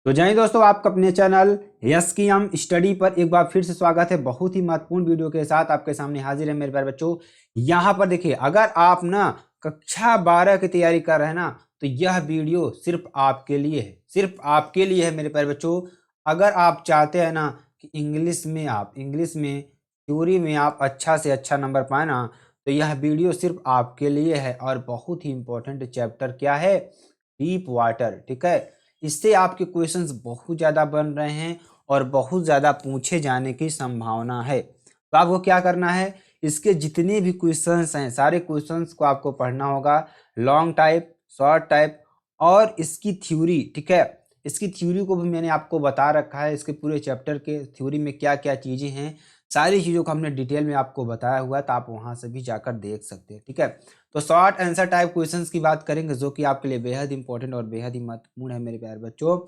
तो जय हिंद दोस्तों, आपका अपने चैनल यस की हम स्टडी पर एक बार फिर से स्वागत है। बहुत ही महत्वपूर्ण वीडियो के साथ आपके सामने हाजिर है मेरे प्यारे बच्चों। यहाँ पर देखिए, अगर आप ना कक्षा 12 की तैयारी कर रहे हैं ना, तो यह वीडियो सिर्फ आपके लिए है, सिर्फ आपके लिए है मेरे प्यारे बच्चों। अगर आप चाहते हैं ना कि इंग्लिश में थ्योरी में आप अच्छा से अच्छा नंबर पाए ना, तो यह वीडियो सिर्फ आपके लिए है। और बहुत ही इंपॉर्टेंट चैप्टर क्या है? Deep water. ठीक है, इससे आपके क्वेश्चंस बहुत ज़्यादा बन रहे हैं और बहुत ज़्यादा पूछे जाने की संभावना है। तो आपको क्या करना है, इसके जितने भी क्वेश्चंस हैं सारे क्वेश्चंस को आपको पढ़ना होगा, लॉन्ग टाइप, शॉर्ट टाइप और इसकी थ्योरी। ठीक है, इसकी थ्योरी को भी मैंने आपको बता रखा है, इसके पूरे चैप्टर के थ्योरी में क्या क्या चीज़ें हैं, सारी चीज़ों को हमने डिटेल में आपको बताया हुआ है, तो आप वहाँ से भी जाकर देख सकते हैं। ठीक है, तो शॉर्ट आंसर टाइप क्वेश्चंस की बात करेंगे, जो कि आपके लिए बेहद इंपॉर्टेंट और बेहद ही महत्वपूर्ण है मेरे प्यारे बच्चों।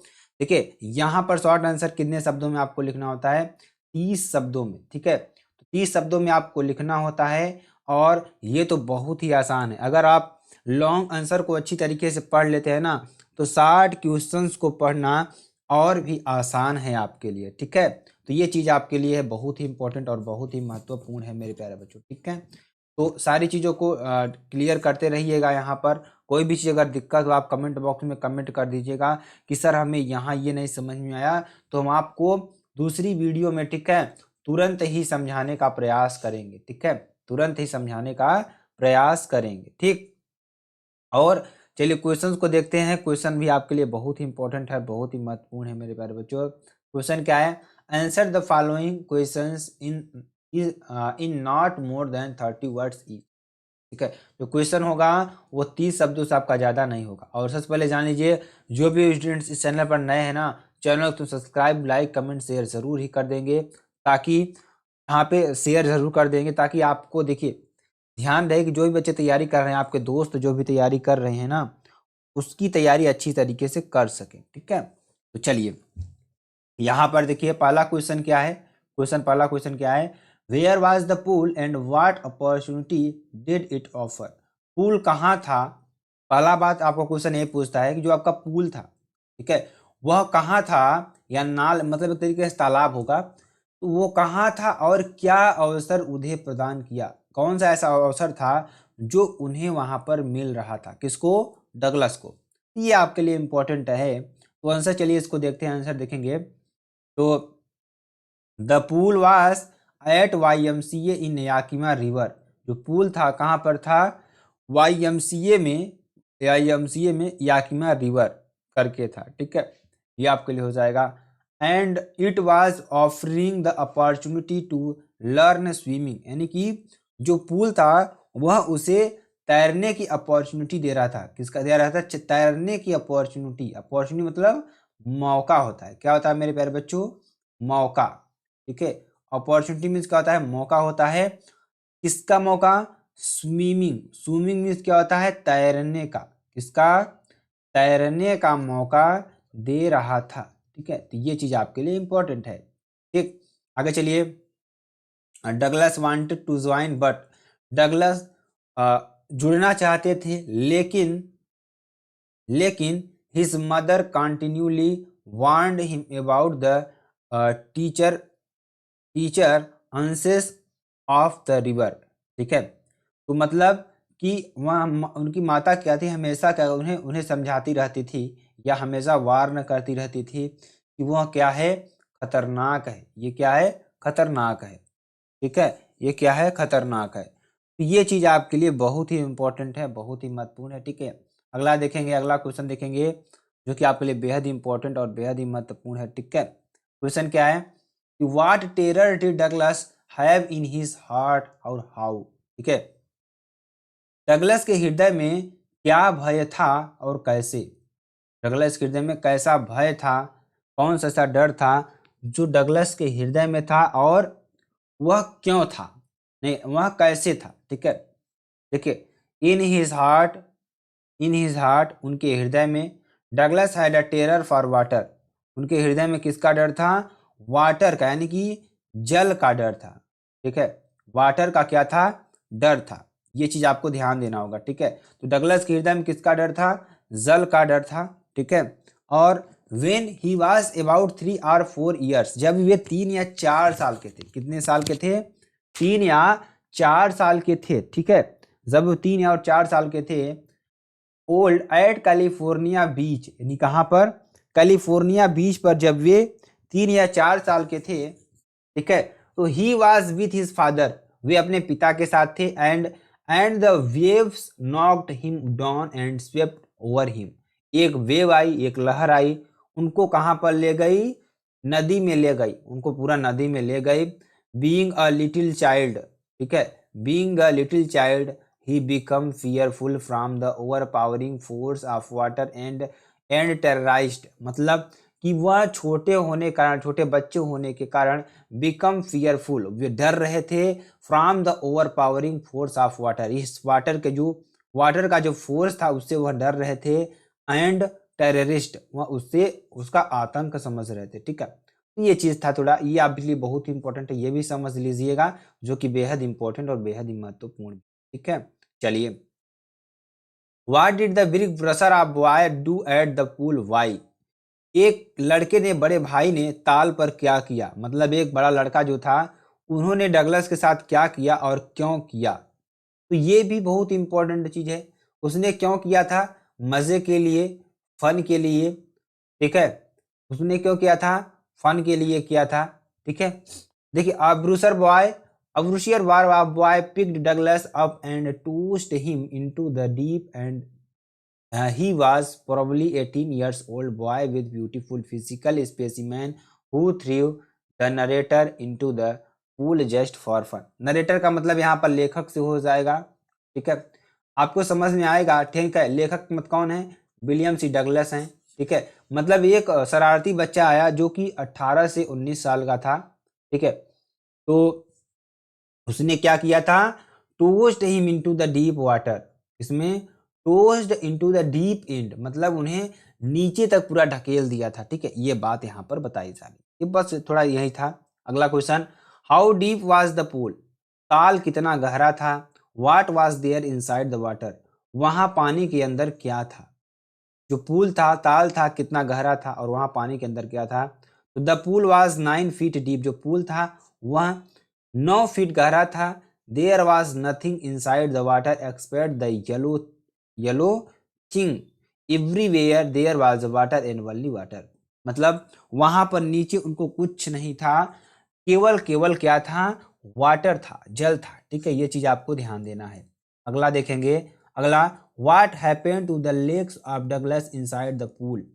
देखिए, यहाँ पर शॉर्ट आंसर कितने शब्दों में आपको लिखना होता है? 30 शब्दों में। ठीक है, तो 30 शब्दों में आपको लिखना होता है और ये तो बहुत ही आसान है। अगर आप लॉन्ग आंसर को अच्छी तरीके से पढ़ लेते हैं ना, तो 60 क्वेश्चंस को पढ़ना और भी आसान है आपके लिए। ठीक है, तो ये चीज़ आपके लिए है बहुत ही इंपॉर्टेंट और बहुत ही महत्वपूर्ण है मेरे प्यारे बच्चों। ठीक है, तो सारी चीज़ों को क्लियर करते रहिएगा। यहाँ पर कोई भी चीज़ अगर दिक्कत हो, आप कमेंट बॉक्स में कमेंट कर दीजिएगा कि सर हमें यहाँ ये नहीं समझ में आया, तो हम आपको दूसरी वीडियो में, ठीक है, तुरंत ही समझाने का प्रयास करेंगे। ठीक है, तुरंत ही समझाने का प्रयास करेंगे। ठीक, और चलिए क्वेश्चंस को देखते हैं। क्वेश्चन भी आपके लिए बहुत ही इंपॉर्टेंट है, बहुत ही महत्वपूर्ण है मेरे प्यारे बच्चों। क्वेश्चन क्या है? Answer the following questions in not more than 30 words each. ठीक है, जो क्वेश्चन होगा वो 30 शब्दों से आपका ज़्यादा नहीं होगा। और सबसे पहले जान लीजिए, जो भी स्टूडेंट्स इस चैनल पर नए हैं ना, चैनल को सब्सक्राइब, लाइक, कमेंट, शेयर ज़रूर ही कर देंगे, ताकि यहाँ पे शेयर ज़रूर कर देंगे, ताकि आपको देखिए ध्यान रहे कि जो भी बच्चे तैयारी कर रहे हैं, आपके दोस्त जो भी तैयारी कर रहे हैं ना, उसकी तैयारी अच्छी तरीके से कर सकें। ठीक है, तो चलिए यहाँ पर देखिए पहला क्वेश्चन क्या है। पहला क्वेश्चन क्या है? Where was the pool and what opportunity did it offer? Pool कहाँ था? पहला बात आपको क्वेश्चन ये पूछता है कि जो आपका पूल था, ठीक है, वह कहाँ था, या नाल मतलब एक तरीके से तालाब होगा, तो वो कहाँ था और क्या अवसर उन्हें प्रदान किया? कौन सा ऐसा अवसर था जो उन्हें वहां पर मिल रहा था? किसको? डगलस को। ये आपके लिए इंपॉर्टेंट है। तो आंसर, चलिए इसको देखते हैं, आंसर देखेंगे। तो the pool was at YMCA in Yakima river. जो पूल था कहाँ पर था? YMCA में याकिमा रिवर करके था। ठीक है, ये आपके लिए हो जाएगा। And it was offering the opportunity to learn swimming, यानी कि जो पूल था वह उसे तैरने की अपॉर्चुनिटी दे रहा था। किसका दे रहा था? तैरने की अपॉर्चुनिटी। अपॉर्चुनिटी मतलब मौका होता है। क्या होता है मेरे प्यारे बच्चों? मौका। ठीक है, अपॉर्चुनिटी मीन्स क्या होता है? मौका होता है। किसका मौका? स्विमिंग। स्विमिंग मीन्स क्या होता है? तैरने का। किसका? तैरने का मौका दे रहा था। ठीक है, तो ये चीज आपके लिए इंपॉर्टेंट है। ठीक, आगे चलिए। Douglas wanted to join but, Douglas जुड़ना चाहते थे, लेकिन his mother continuously warned him about the treacherousness of the river. ठीक है, तो मतलब कि वहाँ उनकी माता क्या थी, हमेशा क्या उन्हें उन्हें समझाती रहती थी, या हमेशा वार्न करती रहती थी कि वह क्या है? खतरनाक है। ये क्या है? खतरनाक है। ठीक है, ये क्या है? खतरनाक है। तो ये चीज आपके लिए बहुत ही इंपॉर्टेंट है, बहुत ही महत्वपूर्ण है। ठीक है, अगला देखेंगे, अगला क्वेश्चन देखेंगे, जो कि आपके लिए बेहद ही इंपॉर्टेंट और बेहद ही महत्वपूर्ण है। ठीक है, क्वेश्चन क्या है कि what terror did Douglas have in his heart और हाउ? ठीक है, डगलस के हृदय में क्या भय था और कैसे? डगलस के हृदय में कैसा भय था, कौन सा ऐसा डर था जो डगलस के हृदय में था, और वह क्यों था, नहीं वह कैसे था? ठीक है, देखिए, इन हिज हार्ट उनके हृदय में, Douglas had a terror for water, उनके हृदय में किसका डर था? वाटर का, यानी कि जल का डर था। ठीक है, वाटर का क्या था? डर था। ये चीज आपको ध्यान देना होगा। ठीक है, तो डगलस के हृदय में किसका डर था? जल का डर था। ठीक है, और व्हेन ही वाज अबाउट 3 और 4 ईयर्स, जब वे 3 या 4 साल के थे। कितने साल के थे? 3 या 4 साल के थे, ठीक है। जब वो 3 या 4 साल के थे, ओल्ड एट कैलिफोर्निया बीच, यानी कहाँ पर? कैलिफोर्निया बीच पर जब वे 3 या 4 साल के थे, ठीक है, तो he was with his father, वे अपने पिता के साथ थे। And the waves knocked him down and swept over him, एक वेव आई, एक लहर आई, उनको कहाँ पर ले गई? नदी में ले गई, उनको पूरा नदी में ले गई। बीइंग अ लिटिल चाइल्ड, ठीक है, being a little child he become fearful from the overpowering force of water and terrorized, मतलब कि वह छोटे होने कारण, छोटे बच्चे होने के कारण become fearful, वे डर रहे थे from the overpowering force of water, इस वाटर का जो फोर्स था उससे वह डर रहे थे। एंड टेररिस्ट, वह उससे उसका आतंक समझ रहे थे, ठीक है। तो ये चीज था थोड़ा, ये आपके लिए बहुत ही इंपॉर्टेंट है, ये भी समझ लीजिएगा, जो कि बेहद इंपॉर्टेंट और बेहद ही महत्वपूर्ण, ठीक है। चलिए, What did the big brother of boy do at the pool? Why? एक लड़के ने, बड़े भाई ने ताल पर क्या किया, मतलब एक बड़ा लड़का जो था उन्होंने डगलस के साथ क्या किया और क्यों किया। तो ये भी बहुत इंपॉर्टेंट चीज है। उसने क्यों किया था? मजे के लिए, फन के लिए, ठीक है। उसने क्यों किया था? फन के लिए किया था, ठीक है। देखिए, a Brucier boy picked Douglas up and tossed him into the deep, and he was probably 18 years old boy with beautiful physical specimen who threw the narrator into the pool just for fun. Narrator का मतलब यहाँ पर लेखक से हो जाएगा, ठीक है, आपको समझ में आएगा, ठीक है। लेखक मत कौन है? विलियम सी डगलस हैं, ठीक है। मतलब एक शरारती बच्चा आया जो कि 18 से 19 साल का था, ठीक है। तो उसने क्या किया था? Tossed him into the deep water, इसमें tossed into the deep end, मतलब उन्हें नीचे तक पूरा ढकेल दिया था, ठीक है। ये बात यहाँ पर बताई जा रही है, बस थोड़ा यही था। अगला question, how deep was the pool? ताल कितना गहरा था? What was there inside the water? वहां पानी के अंदर क्या था? जो पूल था, ताल था, कितना गहरा था, और वहां पानी के अंदर क्या था? तो the pool was 9 feet deep, जो पूल था वह 9 फीट गहरा था। There was nothing inside the water expect the yellow thing, everywhere there was water and only water, मतलब वहां पर नीचे उनको कुछ नहीं था, केवल केवल क्या था? वाटर था, जल था, ठीक है। ये चीज आपको ध्यान देना है। अगला देखेंगे, अगला, what happened to the legs of Douglas inside the pool?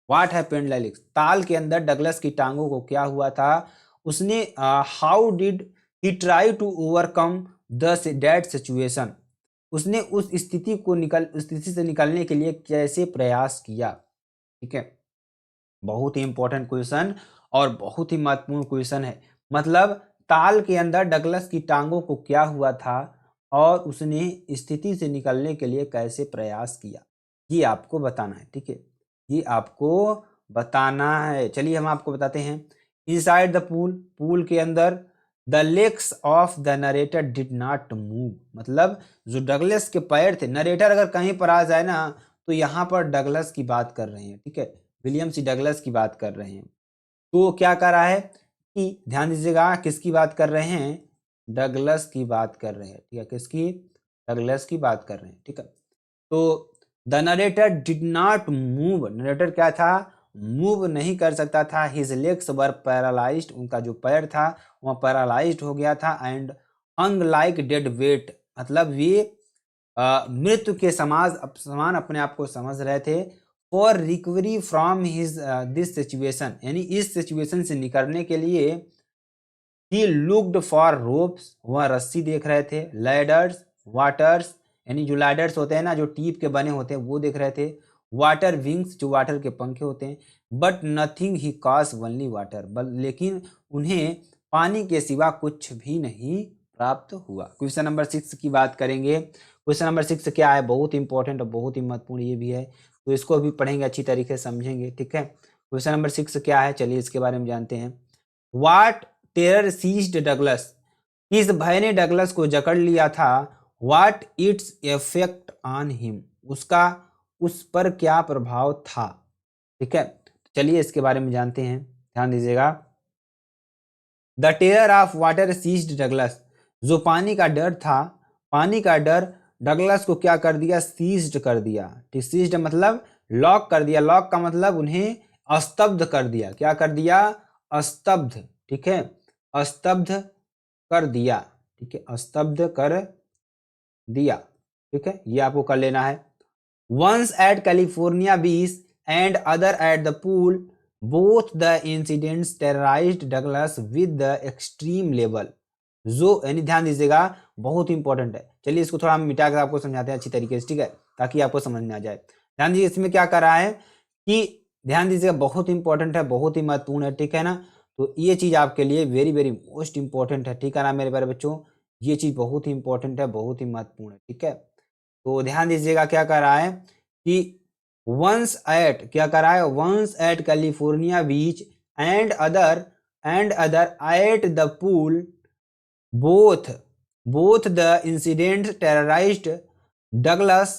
What happened legs, ताल के अंदर डगलस की टांगों को क्या हुआ था? उसने how did he try to overcome the that situation, उसने उस स्थिति से निकलने के लिए कैसे प्रयास किया, ठीक है। बहुत ही इंपॉर्टेंट क्वेश्चन और बहुत ही महत्वपूर्ण क्वेश्चन है। मतलब ताल के अंदर डगलस की टांगों को क्या हुआ था और उसने स्थिति से निकलने के लिए कैसे प्रयास किया, ये आपको बताना है, ठीक है। ये आपको बताना है। चलिए हम आपको बताते हैं। इनसाइड द पूल, पूल के अंदर, the legs of the narrator did not move, मतलब जो डगलस के पैर थे, नरेटर अगर कहीं पर आ जाए ना तो यहाँ पर डगलस की बात कर रहे हैं, ठीक है, विलियम सी डगलस की बात कर रहे हैं। तो क्या कर रहा है कि ध्यान दीजिएगा, किसकी बात कर रहे हैं? डगलस की बात कर रहे हैं, ठीक है। किसकी? डगलस की बात कर रहे हैं, ठीक है। तो the narrator did not move, narrator क्या था? मूव नहीं कर सकता था। हिज लेग्स वर पैरालाइज्ड, उनका जो पैर था वह पैरालाइज्ड हो गया था। And hung like dead weight, मतलब वे मृत्यु के समान अपने आप को समझ रहे थे। For recovery from his this situation, यानी इस सिचुएशन से निकलने के लिए ही लुक्ड फॉर रोप्स, वह रस्सी देख रहे थे। लैडर्स, वाटर्स, यानी जो लैडर्स होते हैं ना, जो टीप के बने होते हैं, वो देख रहे थे। वाटर विंग्स, जो वाटर के पंखे होते हैं। But nothing he cause only water, लेकिन उन्हें पानी के सिवा कुछ भी नहीं प्राप्त हुआ। क्वेश्चन नंबर 6 की बात करेंगे। क्वेश्चन नंबर 6 क्या है? बहुत इंपॉर्टेंट और बहुत ही महत्वपूर्ण ये भी है, तो इसको भी पढ़ेंगे, अच्छी तरीके से समझेंगे, ठीक है। क्वेश्चन नंबर 6 क्या है, चलिए इसके बारे में जानते हैं। व्हाट टेरर सीज्ड डगलस, किस भय ने डगलस को जकड़ लिया था? What its effect on him, उसका उस पर क्या प्रभाव था, ठीक है। चलिए इसके बारे में जानते हैं, ध्यान दीजिएगा। The terror of water seized Douglas, जो पानी का डर था, पानी का डर डगलस को क्या कर दिया, सीज्ड कर दिया। ठीक, सीज्ड मतलब लॉक कर दिया, लॉक का मतलब उन्हें स्तब्ध कर दिया। क्या कर दिया, स्तब्ध। ठीक है, स्तब्ध कर दिया। ठीक है, स्तब्ध कर दिया। ठीक है, ये आपको कर लेना है। Once at California beach and other at the pool, both the incidents terrorized Douglas with the extreme level. जो यानी ध्यान दीजिएगा, बहुत इंपॉर्टेंट है। चलिए इसको थोड़ा हम मिटा कर आपको समझाते हैं अच्छी तरीके से, ठीक है, ताकि आपको समझ में आ जाए। ध्यान दीजिए इसमें क्या कर रहा है कि, ध्यान दीजिएगा, बहुत इंपॉर्टेंट है, बहुत ही महत्वपूर्ण है। ठीक है ना, तो ये चीज आपके लिए वेरी वेरी मोस्ट इंपॉर्टेंट है। ठीक है ना मेरे प्यारे बच्चों, ये चीज बहुत ही इंपॉर्टेंट है, बहुत ही महत्वपूर्ण है। ठीक है, तो ध्यान दीजिएगा क्या कर रहा है कि वंस एट, क्या कर रहा है, once at California beach and other at the pool, both both the incident terrorized Douglas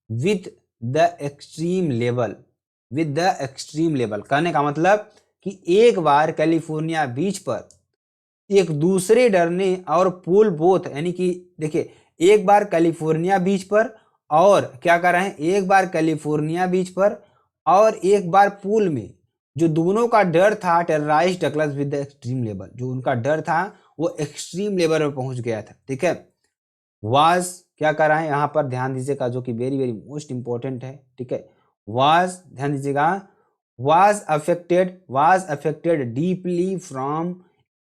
with the extreme level, with the extreme level. कहने का मतलब कि एक बार कैलिफोर्निया बीच पर एक दूसरे डर ने, और पूल बोथ यानी कि देखिए, एक बार कैलिफोर्निया बीच पर, और क्या कर रहे हैं, एक बार कैलिफोर्निया बीच पर और एक बार पूल में, जो दोनों का डर था terrorise Douglas with the extreme level, जो उनका डर था वो एक्सट्रीम लेवल पर पहुंच गया था। ठीक है, वाज क्या कर रहा है यहां पर, ध्यान दीजिएगा, जो कि वेरी वेरी मोस्ट इंपॉर्टेंट है। ठीक है, वाज, ध्यान दीजिएगा, was affected deeply from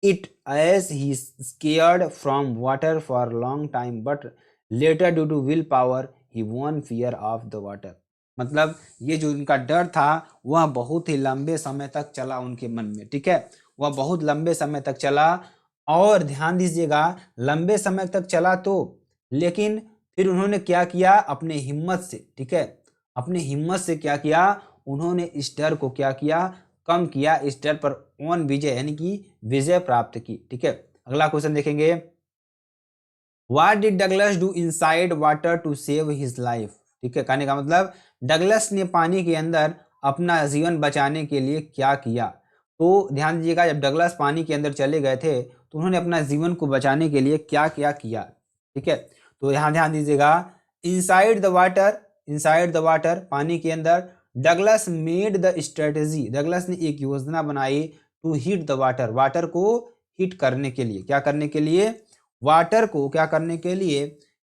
it as he scared from water for a long time, but later due to willpower he won fear of the water। मतलब ये जो उनका डर था वह बहुत ही लंबे समय तक चला उनके मन में। ठीक है, वह बहुत लंबे समय तक चला, और ध्यान दीजिएगा लंबे समय तक चला तो, लेकिन फिर उन्होंने क्या किया, अपने हिम्मत से, ठीक है, अपने हिम्मत से क्या किया, उन्होंने इस डर को क्या किया, कम किया, इस डर पर ओन विजय यानी कि विजय प्राप्त की। ठीक है, अगला क्वेश्चन देखेंगे, what did Douglas do inside water to save his life. ठीक है, कहने का मतलब डगलस ने पानी के अंदर अपना जीवन बचाने के लिए क्या किया। तो ध्यान दीजिएगा, जब डगलस पानी के अंदर चले गए थे तो उन्होंने अपना जीवन को बचाने के लिए क्या क्या किया। ठीक है, तो यहाँ ध्यान दीजिएगा, inside the water, inside the water पानी के अंदर, Douglas made the strategy, Douglas ने एक योजना बनाई, to hit the water, water को हिट करने के लिए, क्या करने के लिए, वाटर को क्या करने के लिए,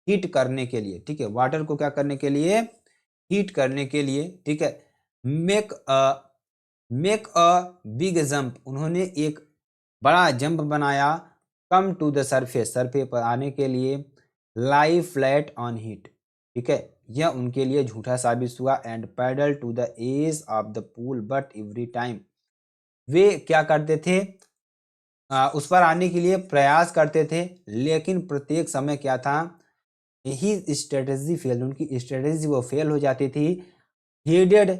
हीट करने के लिए। ठीक है, वाटर को क्या करने के लिए, हीट करने के लिए। ठीक है, मेक अ बिग जंप, उन्होंने एक बड़ा जंप बनाया, come to the surface, surface पर आने के लिए, लाई फ्लैट ऑन हीट। ठीक है, यह उनके लिए झूठा साबित हुआ, and paddle to the edge of the pool, but every time, वे क्या करते थे, उस पर आने के लिए प्रयास करते थे, लेकिन प्रत्येक समय क्या था, यही स्ट्रेटेजी फेल, उनकी स्ट्रेटेजी वो फेल हो जाती थी। He did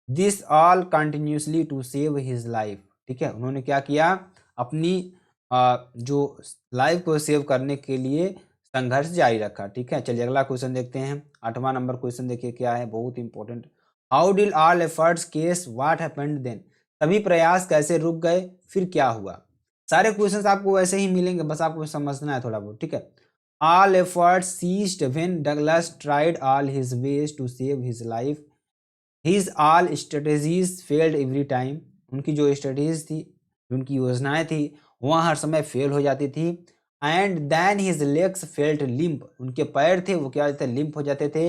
this all continuously to save his life. ठीक है, उन्होंने क्या किया, अपनी जो लाइफ को सेव करने के लिए संघर्ष जारी रखा। ठीक है, चलिए अगला क्वेश्चन देखते हैं, 8वां नंबर क्वेश्चन देखिए क्या है, बहुत important. How did all efforts case what happened then, सभी प्रयास कैसे रुक गए, फिर क्या हुआ। सारे क्वेश्चंस आपको वैसे ही मिलेंगे, बस आपको समझना है थोड़ा बहुत। ठीक है, all efforts ceased when Douglas tried all his ways to save his life, his all strategies failed every time, उनकी जो स्ट्रेटेजीज थी, उनकी योजनाएं थी, वह हर समय फेल हो जाती थी। And then his legs felt limp, उनके पैर थे वो क्या हो जाते, लिम्प हो जाते थे।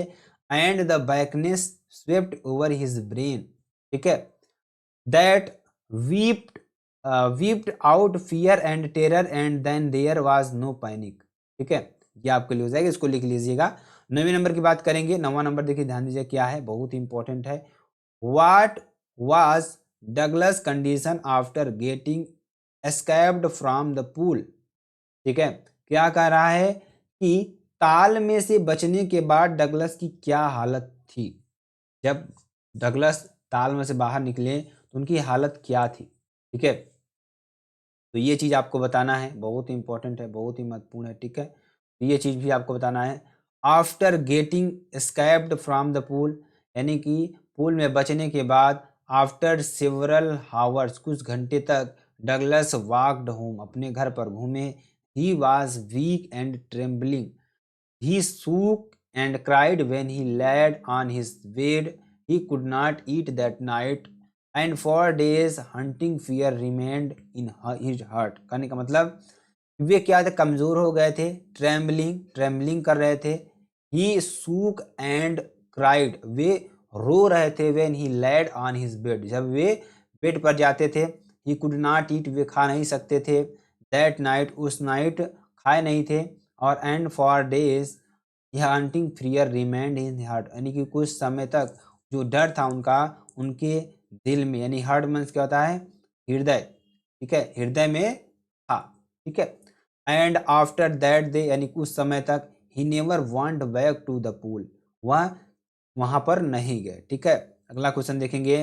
And the blackness swept over his brain. ठीक है, that wiped wiped out fear and terror, and then there was no panic. ठीक है, ये आपके लिए हो जाएगा, इसको लिख लीजिएगा। 9वें नंबर की बात करेंगे, 9वां नंबर देखिए, ध्यान दीजिए क्या है, बहुत इंपॉर्टेंट है। What was Douglas condition after getting escaped from the pool. ठीक है, क्या कह रहा है कि ताल में से बचने के बाद डगलस की क्या हालत थी, जब डगलस ताल में से बाहर निकले तो उनकी हालत क्या थी। ठीक है, तो ये चीज आपको बताना है, बहुत ही इंपॉर्टेंट है, बहुत ही महत्वपूर्ण है। ठीक है, तो ये चीज भी आपको बताना है। After getting escaped from the pool, यानी कि पूल में बचने के बाद, आफ्टर सेवरल हावर्स, कुछ घंटे तक डगलस वॉकड होम, अपने घर पर घूमे। He was weak and trembling, he shook and cried when he laid on his bed. He could not eat that night, and for days hunting fear remained in his heart. कहने का मतलब वे क्या थे, कमजोर हो गए थे, ट्रेम्बलिंग कर रहे थे। He shook and cried, वे रो रहे थे। When he laid on his bed, जब वे बेड पर जाते थे। He could not eat, वे खा नहीं सकते थे। That night, उस नाइट खाए नहीं थे। और and for days यह hunting fear remained in heart, यानी कि कुछ समय तक जो डर था उनका उनके दिल में, यानी हार्ट मीन्स क्या होता है, हृदय, ठीक है, हृदय में था, ठीक है। एंड आफ्टर दैट डे, यानी कुछ समय तक, he never want back to the pool, वह वहां पर नहीं गए, ठीक है। अगला क्वेश्चन देखेंगे,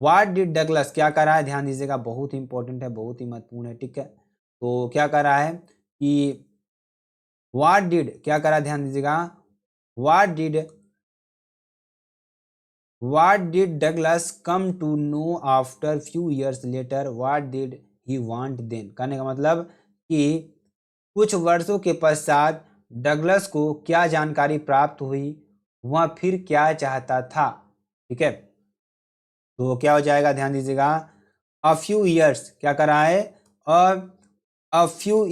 व्हाट डिड डगलस, क्या कर रहा है, ध्यान दीजिएगा, बहुत ही इंपॉर्टेंट है, बहुत ही महत्वपूर्ण है, ठीक है। तो क्या कर रहा है कि व्हाट डिड, क्या करा, ध्यान दीजिएगा, what did Douglas come to know after few years later, what did he want then. कहने का मतलब कि कुछ वर्षों के पश्चात डगलस को क्या जानकारी प्राप्त हुई, वह फिर क्या चाहता था, ठीक है। तो क्या हो जाएगा, ध्यान दीजिएगा, अ फ्यू इयर्स, क्या कर रहा है, अ फ्यू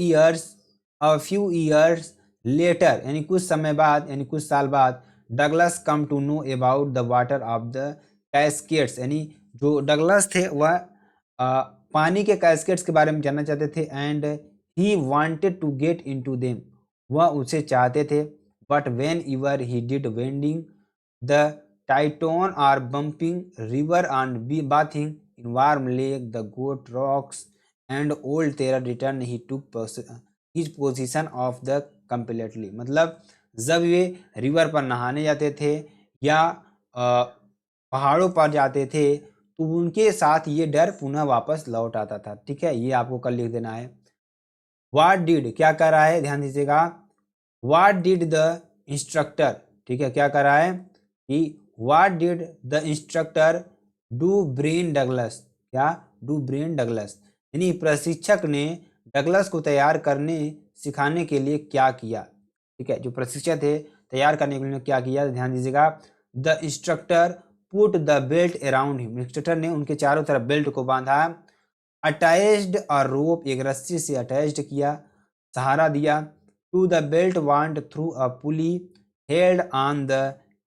इयर्स लेटर, यानी कुछ समय बाद, यानी कुछ साल बाद, Douglas come to know about the water of the Cascades, यानी जो डगलस थे वह पानी के कैस्केड्स के बारे में जानना चाहते थे। And he wanted to get into them, वह उसे चाहते थे। But whenever he did wading the Tieton or Bumping River and be bathing in Warm Lake the Goat Rocks and old terror return, he took his position of the completely, मतलब जब वे river पर नहाने जाते थे या पहाड़ों पर जाते थे तो उनके साथ ये डर पुनः वापस लौट आता था, ठीक है। ये आपको कल लिख देना है। व्हाट डिड, क्या कर रहा है, ध्यान दीजिएगा, व्हाट डिड द इंस्ट्रक्टर, ठीक है, क्या कर रहा है कि what did the instructor do brain Douglas, क्या डू ब्रेन डगलस, यानी प्रशिक्षक ने डगलस को तैयार करने सिखाने के लिए क्या किया, ठीक है। जो प्रशिक्षक थे तैयार करने के लिए क्या किया, ध्यान दीजिएगा, the instructor put the belt around him, instructor ने उनके चारों तरफ बेल्ट को बांधा। अटैच्ड अ रोप, एक रस्सी से अटैच्ड किया, सहारा दिया। To the belt went through a pulley held on the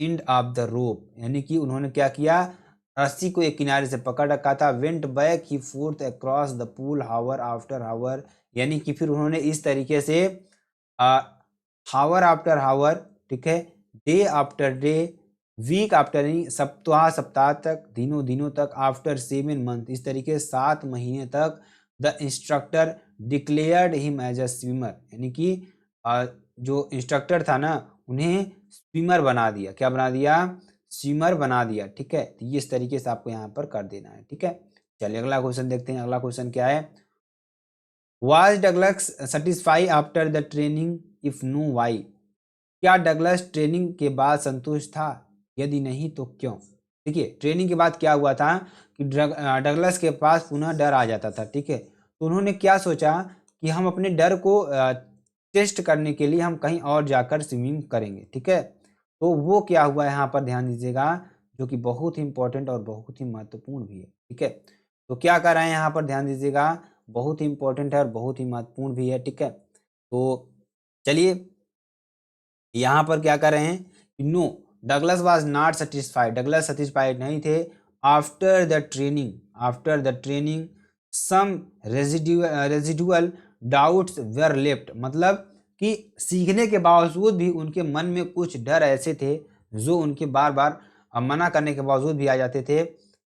end of the rope, यानी कि उन्होंने क्या किया, रस्सी को एक किनारे से पकड़ रखा था। Went back he forth across the pool hour after hour, यानी कि फिर उन्होंने इस तरीके से हावर आफ्टर हावर, ठीक है, day after day, week after सप्ताह तक, दिनों तक, आफ्टर 7 मंथ, इस तरीके 7 महीने तक, the instructor declared him as a swimmer, यानी कि जो इंस्ट्रक्टर था ना उन्हें स्विमर बना दिया, क्या बना दिया, स्विमर बना दिया, ठीक है। तो ये इस तरीके से आपको यहाँ पर कर देना है, ठीक है। चलिए अगला क्वेश्चन देखते हैं। अगला क्वेश्चन क्या है, was Douglas satisfy after the training, if know why, क्या डगलस ट्रेनिंग के बाद संतुष्ट था, यदि नहीं तो क्यों। देखिए ट्रेनिंग के बाद क्या हुआ था कि डगलस के पास पुनः डर आ जाता था, ठीक है। तो उन्होंने क्या सोचा कि हम अपने डर को टेस्ट करने के लिए हम कहीं और जाकर स्विमिंग करेंगे, ठीक है। तो वो क्या हुआ यहाँ पर, ध्यान दीजिएगा, जो कि बहुत ही इंपॉर्टेंट और बहुत ही महत्वपूर्ण भी है, ठीक है। तो क्या कर रहे हैं यहाँ पर, ध्यान दीजिएगा, बहुत ही इंपॉर्टेंट है और बहुत ही महत्वपूर्ण भी है, ठीक है। तो चलिए यहाँ पर क्या कर रहे हैं, no Douglas was not satisfied, Douglas satisfied नहीं थे। After the training some residual doubts were left, मतलब कि सीखने के बावजूद भी उनके मन में कुछ डर ऐसे थे जो उनके बार बार मना करने के बावजूद भी आ जाते थे।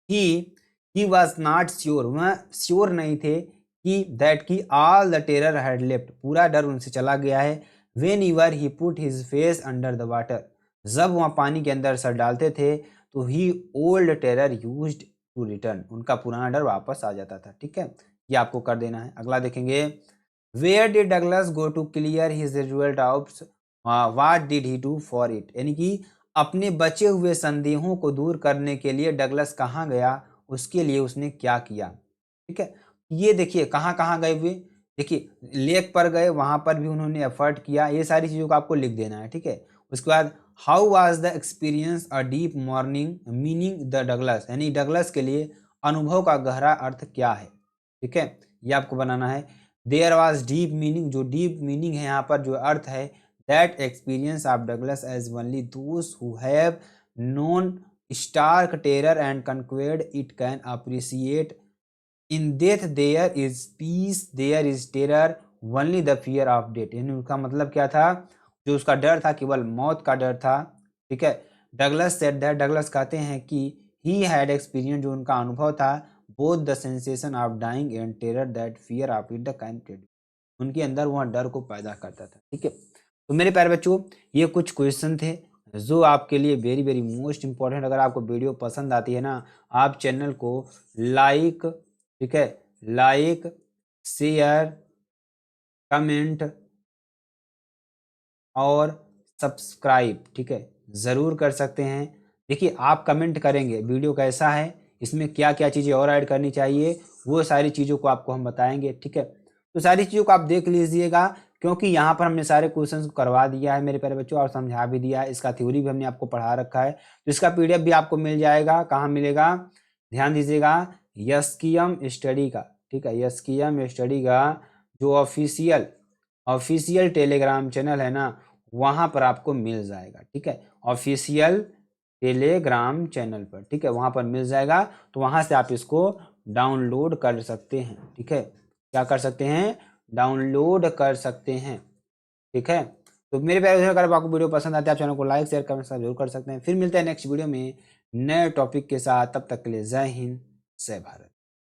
ही वॉज नॉट श्योर, वह श्योर नहीं थे कि दैट की all the terror had left, पूरा डर उनसे चला गया है। Whenever he put his face under the water, जब वह पानी के अंदर सर डालते थे तो he old terror used to return, उनका पुराना डर वापस आ जाता था, ठीक है। ये आपको कर देना है। अगला देखेंगे, where did Douglas go to clear his result doubts, what did he do for it, यानी कि अपने बचे हुए संदेहों को दूर करने के लिए डगलस कहाँ गया उसके लिए उसने क्या किया। ठीक है, ये देखिए कहाँ कहाँ गए हुए, देखिए लेक पर गए, वहां पर भी उन्होंने एफर्ट किया, ये सारी चीज़ों को आपको लिख देना है। ठीक है, उसके बाद how was the experience a deep morning meaning the Douglas, यानी डगलस के लिए अनुभव का गहरा अर्थ क्या है। ठीक है, ये आपको बनाना है। देयर वाज डीप मीनिंग, जो डीप मीनिंग है यहाँ पर जो अर्थ है, that experience of Douglas as only those who have known stark terror and conquered it can appreciate. In death there is peace there is terror only the fear of death, यानी उनका मतलब क्या था, जो उसका डर था केवल मौत का डर था। ठीक है, डगलस सेड दैट, डगलस कहते हैं कि ही हैड एक्सपीरियंस, जो उनका अनुभव था, both the sensation of dying and terror that fear of it the can produce, उनके अंदर वह डर को पैदा करता था। ठीक है, तो मेरे प्यारे बच्चों ये कुछ क्वेश्चन थे जो आपके लिए वेरी वेरी मोस्ट इंपॉर्टेंट। अगर आपको वीडियो पसंद आती है ना, आप चैनल को लाइक, ठीक है, लाइक शेयर कमेंट और सब्सक्राइब, ठीक है, ज़रूर कर सकते हैं। देखिए आप कमेंट करेंगे वीडियो कैसा है, इसमें क्या क्या चीज़ें और ऐड करनी चाहिए, वो सारी चीज़ों को आपको हम बताएंगे। ठीक है, तो सारी चीज़ों को आप देख लीजिएगा, क्योंकि यहाँ पर हमने सारे क्वेश्चंस को करवा दिया है मेरे प्यारे बच्चों, और समझा भी दिया है, इसका थ्योरी भी हमने आपको पढ़ा रखा है। तो इसका पीडीएफ भी आपको मिल जाएगा, कहाँ मिलेगा, ध्यान दीजिएगा, यस्कियम स्टडी का। ठीक है, यस्कियम स्टडी का जो ऑफिशियल टेलीग्राम चैनल है ना, वहां पर आपको मिल जाएगा। ठीक है, ऑफिशियल टेलीग्राम चैनल पर, ठीक है, वहां पर मिल जाएगा, तो वहां से आप इसको डाउनलोड कर सकते हैं। ठीक है, क्या कर सकते हैं, डाउनलोड कर सकते हैं। ठीक है, तो मेरे प्यारे दोस्तों अगर आपको वीडियो पसंद आती है आप चैनल को लाइक शेयर कमेंट जरूर कर सकते हैं। फिर मिलते हैं नेक्स्ट वीडियो में नए टॉपिक के साथ, तब तक के लिए जय हिंद जय भारत।